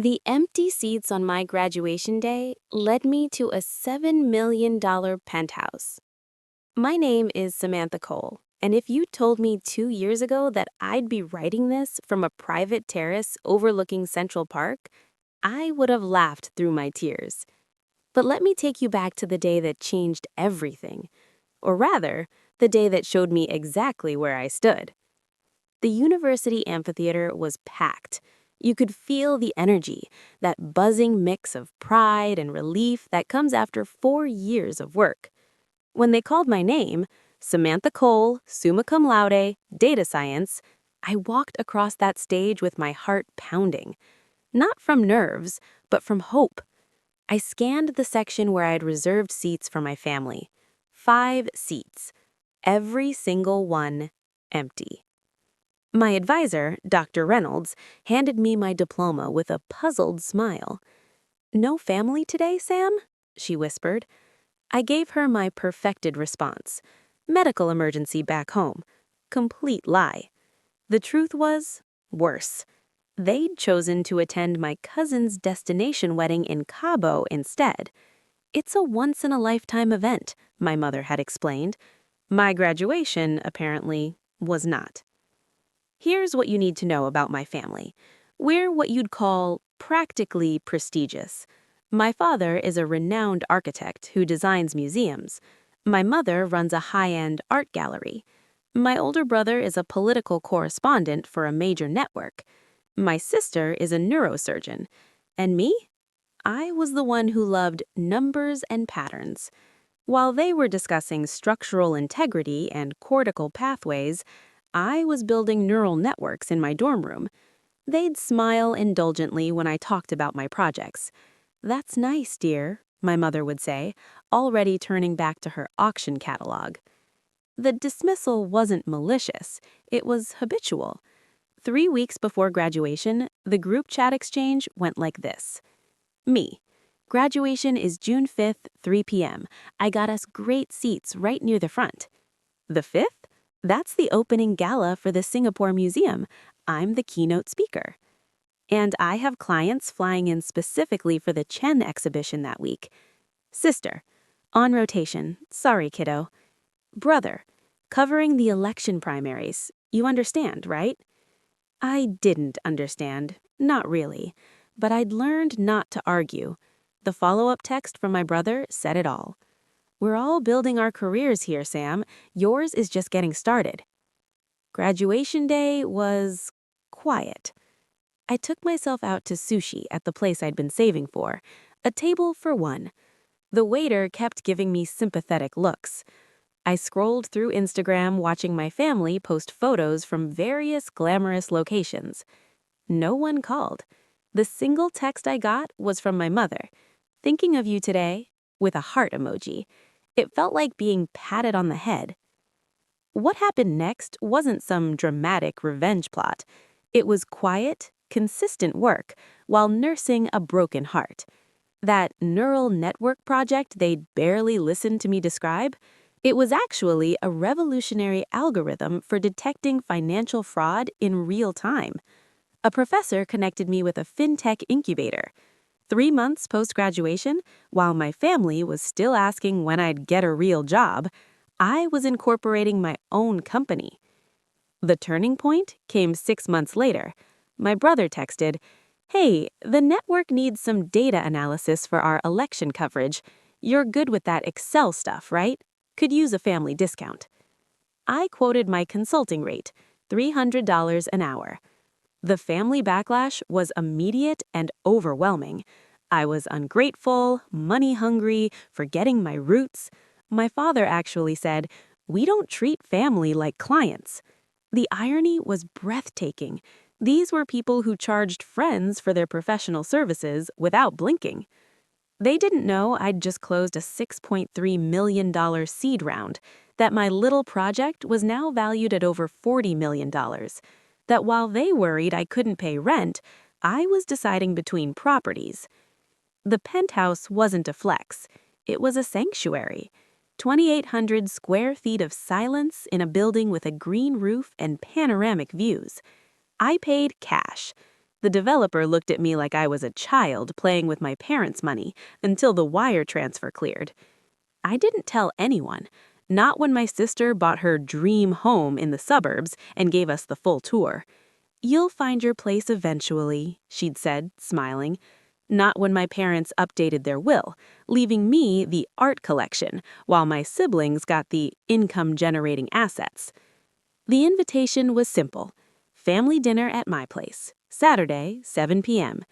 The empty seats on my graduation day led me to a $7 million penthouse. My name is Samantha Cole, and if you told me 2 years ago that I'd be writing this from a private terrace overlooking Central Park, I would have laughed through my tears. But let me take you back to the day that changed everything. Or rather, the day that showed me exactly where I stood. The university amphitheater was packed. You could feel the energy, that buzzing mix of pride and relief that comes after 4 years of work. When they called my name, Samantha Cole, summa cum laude, data science, I walked across that stage with my heart pounding. Not from nerves, but from hope. I scanned the section where I had reserved seats for my family. 5 seats. Every single one empty. My advisor, Dr. Reynolds, handed me my diploma with a puzzled smile. "No family today, Sam?" she whispered. I gave her my perfected response. Medical emergency back home. Complete lie. The truth was worse. They'd chosen to attend my cousin's destination wedding in Cabo instead. It's a once-in-a-lifetime event, my mother had explained. My graduation, apparently, was not. Here's what you need to know about my family. We're what you'd call practically prestigious. My father is a renowned architect who designs museums. My mother runs a high-end art gallery. My older brother is a political correspondent for a major network. My sister is a neurosurgeon. And me? I was the one who loved numbers and patterns. While they were discussing structural integrity and cortical pathways, I was building neural networks in my dorm room. They'd smile indulgently when I talked about my projects. "That's nice, dear," my mother would say, already turning back to her auction catalog. The dismissal wasn't malicious. It was habitual. 3 weeks before graduation, the group chat exchange went like this. Me. "Graduation is June 5th, 3 p.m. I got us great seats right near the front." "The 5th? That's the opening gala for the Singapore Museum. I'm the keynote speaker." "And I have clients flying in specifically for the Chen exhibition that week." "Sister. On rotation. Sorry, kiddo." "Brother. Covering the election primaries. You understand, right?" I didn't understand. Not really. But I'd learned not to argue. The follow-up text from my brother said it all. "We're all building our careers here, Sam. Yours is just getting started." Graduation day was quiet. I took myself out to sushi at the place I'd been saving for, a table for one. The waiter kept giving me sympathetic looks. I scrolled through Instagram watching my family post photos from various glamorous locations. No one called. The single text I got was from my mother. "Thinking of you today," with a heart emoji. It felt like being patted on the head. What happened next wasn't some dramatic revenge plot. It was quiet, consistent work while nursing a broken heart. That neural network project they'd barely listened to me describe, it was actually a revolutionary algorithm for detecting financial fraud in real time. A professor connected me with a fintech incubator. 3 months post-graduation, while my family was still asking when I'd get a real job, I was incorporating my own company. The turning point came 6 months later. My brother texted, "Hey, the network needs some data analysis for our election coverage. You're good with that Excel stuff, right? Could use a family discount." I quoted my consulting rate, $300 an hour. The family backlash was immediate and overwhelming. I was ungrateful, money-hungry, forgetting my roots. My father actually said, "We don't treat family like clients." The irony was breathtaking. These were people who charged friends for their professional services without blinking. They didn't know I'd just closed a $6.3 million seed round, that my little project was now valued at over $40 million. That while they worried I couldn't pay rent, I was deciding between properties. The penthouse wasn't a flex. It was a sanctuary. 2,800 square feet of silence in a building with a green roof and panoramic views. I paid cash. The developer looked at me like I was a child playing with my parents' money until the wire transfer cleared. I didn't tell anyone, not when my sister bought her dream home in the suburbs and gave us the full tour. "You'll find your place eventually," she'd said, smiling. Not when my parents updated their will, leaving me the art collection while my siblings got the income-generating assets. The invitation was simple: family dinner at my place, Saturday, 7 p.m.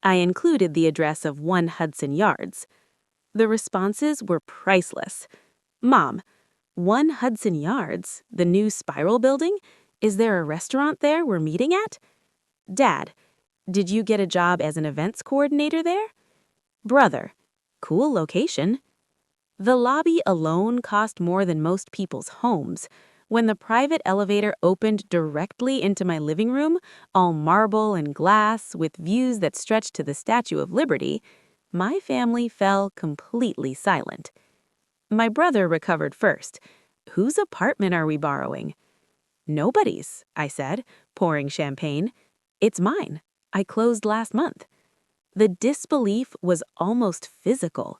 I included the address of 1 Hudson Yards. The responses were priceless. "Mom, 1 Hudson Yards, the new Spiral building? Is there a restaurant there we're meeting at?" "Dad, did you get a job as an events coordinator there?" "Brother, cool location." The lobby alone cost more than most people's homes. When the private elevator opened directly into my living room, all marble and glass with views that stretched to the Statue of Liberty, my family fell completely silent. My brother recovered first. "Whose apartment are we borrowing?" "Nobody's," I said, pouring champagne. "It's mine. I closed last month." The disbelief was almost physical.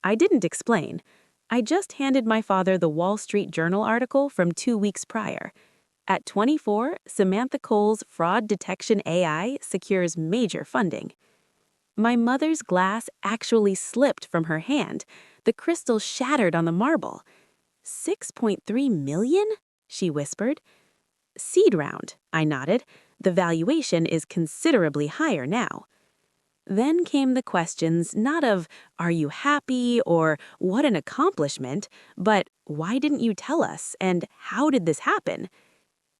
I didn't explain. I just handed my father the Wall Street Journal article from 2 weeks prior. At 24, Samantha Cole's fraud detection AI secures major funding. My mother's glass actually slipped from her hand. The crystal shattered on the marble. "6.3 million?" she whispered. "Seed round," I nodded. "The valuation is considerably higher now." Then came the questions not of, "Are you happy?" or "What an accomplishment?" but "Why didn't you tell us?" and "How did this happen?"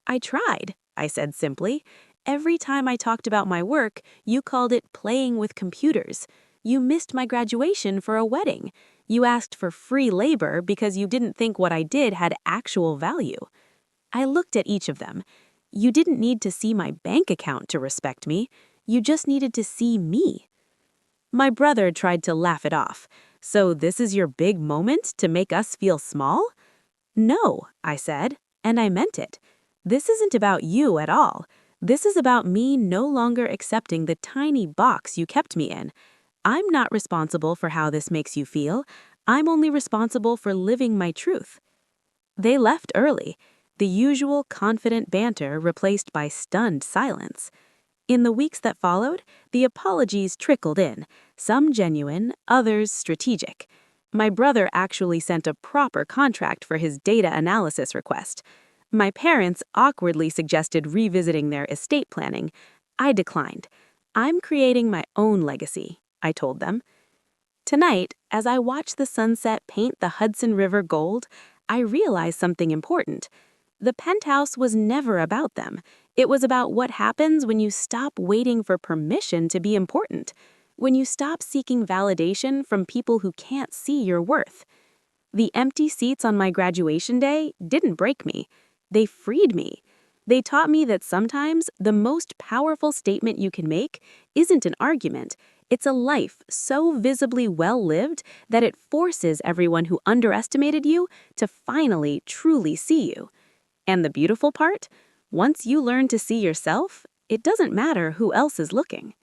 "I tried," I said simply. "Every time I talked about my work, you called it playing with computers. You missed my graduation for a wedding. You asked for free labor because you didn't think what I did had actual value." I looked at each of them. "You didn't need to see my bank account to respect me. You just needed to see me." My brother tried to laugh it off. "So this is your big moment to make us feel small?" "No," I said, and I meant it. "This isn't about you at all. This is about me no longer accepting the tiny box you kept me in. I'm not responsible for how this makes you feel. I'm only responsible for living my truth." They left early, the usual confident banter replaced by stunned silence. In the weeks that followed, the apologies trickled in, some genuine, others strategic. My brother actually sent a proper contract for his data analysis request. My parents awkwardly suggested revisiting their estate planning. I declined. "I'm creating my own legacy," I told them. Tonight, as I watch the sunset paint the Hudson River gold, I realized something important. The penthouse was never about them. It was about what happens when you stop waiting for permission to be important, when you stop seeking validation from people who can't see your worth. The empty seats on my graduation day didn't break me. They freed me. They taught me that sometimes the most powerful statement you can make isn't an argument. It's a life so visibly well-lived that it forces everyone who underestimated you to finally truly see you. And the beautiful part? Once you learn to see yourself, it doesn't matter who else is looking.